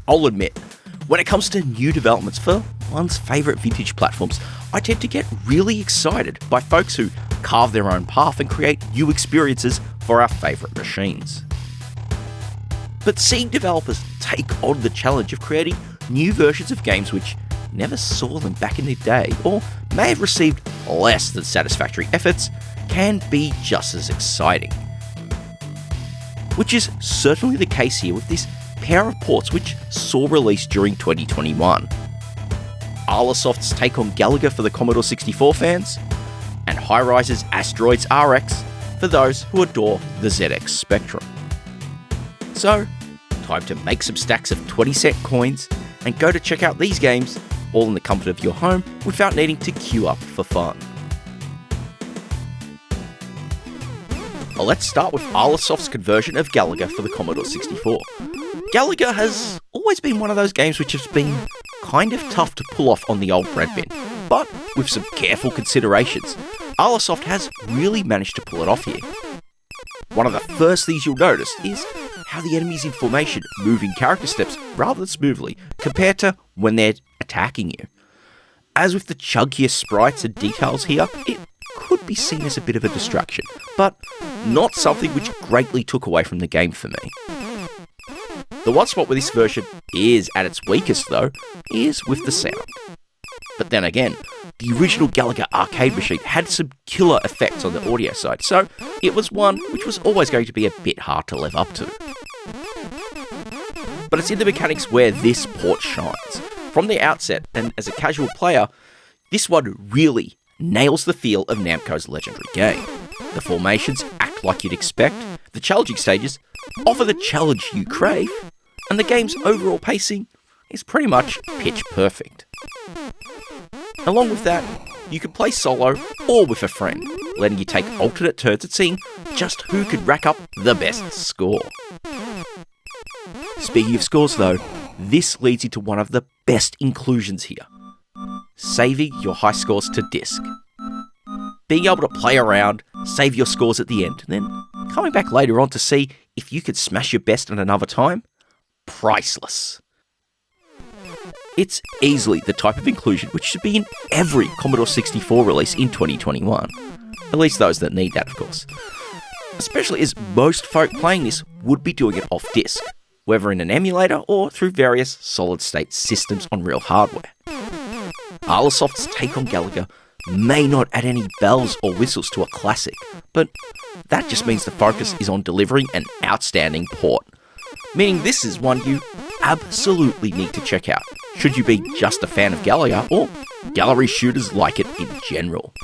I'll admit, when it comes to new developments for one's favourite vintage platforms, I tend to get really excited by folks who carve their own path and create new experiences for our favourite machines. But seeing developers take on the challenge of creating new versions of games which never saw them back in the day, or may have received less than satisfactory efforts, can be just as exciting. Which is certainly the case here with this pair of ports which saw release during 2021. Arlasoft's take on Galaga for the Commodore 64 fans, and Highriser's Asteroids RX for those who adore the ZX Spectrum. So, time to make some stacks of 20-cent coins and go to check out these games, all in the comfort of your home without needing to queue up for fun. Well, let's start with Arlasoft's conversion of Galaga for the Commodore 64. Galaga has always been one of those games which has been kind of tough to pull off on the old bread bin, but with some careful considerations, Arlasoft has really managed to pull it off here. One of the first things you'll notice is how the enemies in formation move in character steps rather than smoothly compared to when they're attacking you. As with the chunkiest sprites and details here, it could be seen as a bit of a distraction, but not something which greatly took away from the game for me. The one spot where this version is at its weakest though, is with the sound. But then again, the original Galaga arcade machine had some killer effects on the audio side, so it was one which was always going to be a bit hard to live up to. But it's in the mechanics where this port shines. From the outset, and as a casual player, this one really nails the feel of Namco's legendary game. The formations act like you'd expect, the challenging stages offer the challenge you crave, and the game's overall pacing is pretty much pitch perfect. Along with that, you can play solo or with a friend, letting you take alternate turns at seeing just who could rack up the best score. Speaking of scores though, this leads into one of the best inclusions here: saving your high scores to disk. Being able to play around, save your scores at the end, and then coming back later on to see if you could smash your best at another time, priceless. It's easily the type of inclusion which should be in every Commodore 64 release in 2021. At least those that need that, of course. Especially as most folk playing this would be doing it off disk, whether in an emulator or through various solid-state systems on real hardware. Arlasoft's take on Galaga may not add any bells or whistles to a classic, but that just means the focus is on delivering an outstanding port, meaning this is one you absolutely need to check out, should you be just a fan of Galaga or gallery shooters like it in general.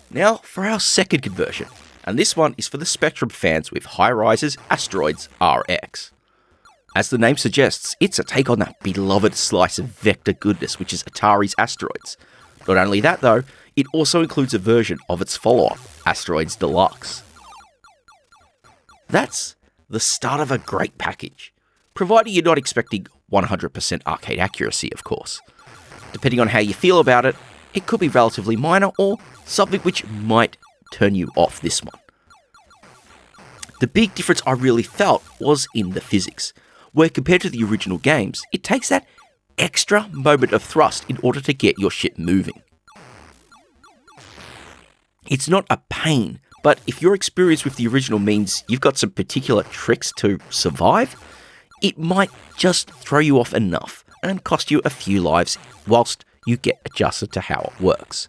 Now for our second conversion, and this one is for the Spectrum fans with Highriser's Asteroids RX. As the name suggests, it's a take on that beloved slice of vector goodness which is Atari's Asteroids. Not only that though, it also includes a version of its follow-up, Asteroids Deluxe. That's the start of a great package, provided you're not expecting 100% arcade accuracy, of course. Depending on how you feel about it, it could be relatively minor or something which might turn you off this one. The big difference I really felt was in the physics, where compared to the original games, it takes that extra moment of thrust in order to get your ship moving. It's not a pain, but if your experience with the original means you've got some particular tricks to survive, it might just throw you off enough and cost you a few lives whilst you get adjusted to how it works.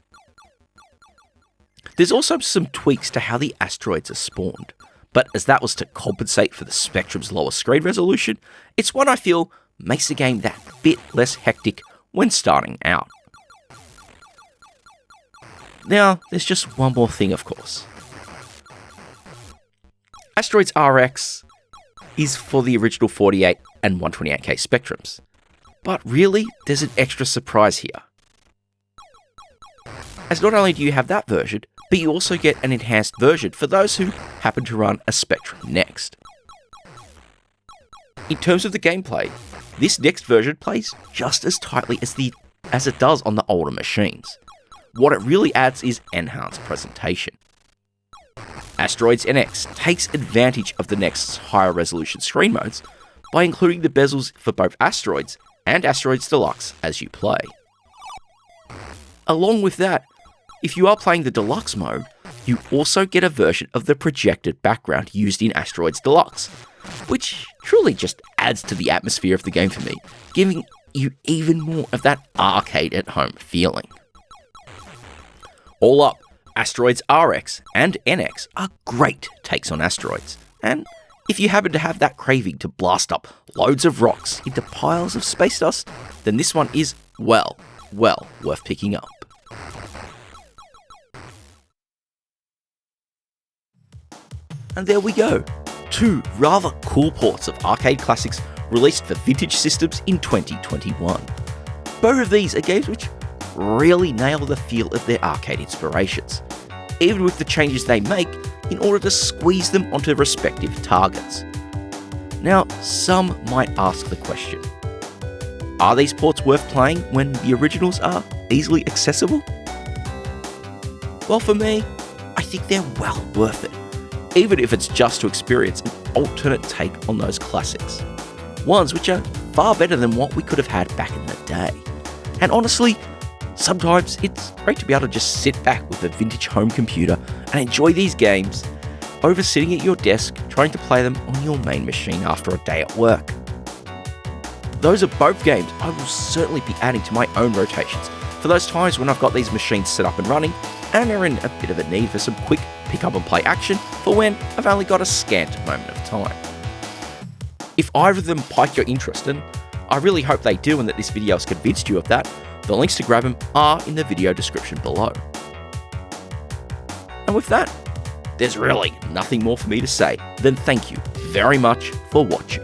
There's also some tweaks to how the asteroids are spawned, but as that was to compensate for the Spectrum's lower screen resolution, it's one I feel makes the game that bit less hectic when starting out. Now, there's just one more thing, of course. Asteroids RX is for the original 48 and 128K Spectrums. But really, there's an extra surprise here. As not only do you have that version, but you also get an enhanced version for those who happen to run a Spectrum next. In terms of the gameplay, this next version plays just as tightly as it does on the older machines. What it really adds is enhanced presentation. Asteroids NX takes advantage of the Next's higher resolution screen modes by including the bezels for both Asteroids and Asteroids Deluxe as you play. Along with that, if you are playing the Deluxe mode, you also get a version of the projected background used in Asteroids Deluxe, which truly just adds to the atmosphere of the game for me, giving you even more of that arcade at home feeling. All up, Asteroids RX and NX are great takes on Asteroids, and if you happen to have that craving to blast up loads of rocks into piles of space dust, then this one is well worth picking up. And there we go, 2 rather cool ports of arcade classics released for vintage systems in 2021. Both of these are games which really nail the feel of their arcade inspirations, even with the changes they make in order to squeeze them onto respective targets. Now, some might ask the question, are these ports worth playing when the originals are easily accessible? Well, for me, I think they're well worth it, even if it's just to experience an alternate take on those classics. Ones which are far better than what we could have had back in the day. And honestly, sometimes it's great to be able to just sit back with a vintage home computer and enjoy these games over sitting at your desk trying to play them on your main machine after a day at work. Those are both games I will certainly be adding to my own rotations for those times when I've got these machines set up and running and are in a bit of a need for some quick pick up and play action for when I've only got a scant moment of time. If either of them pique your interest, and I really hope they do and that this video has convinced you of that, the links to grab them are in the video description below. And with that, there's really nothing more for me to say than thank you very much for watching.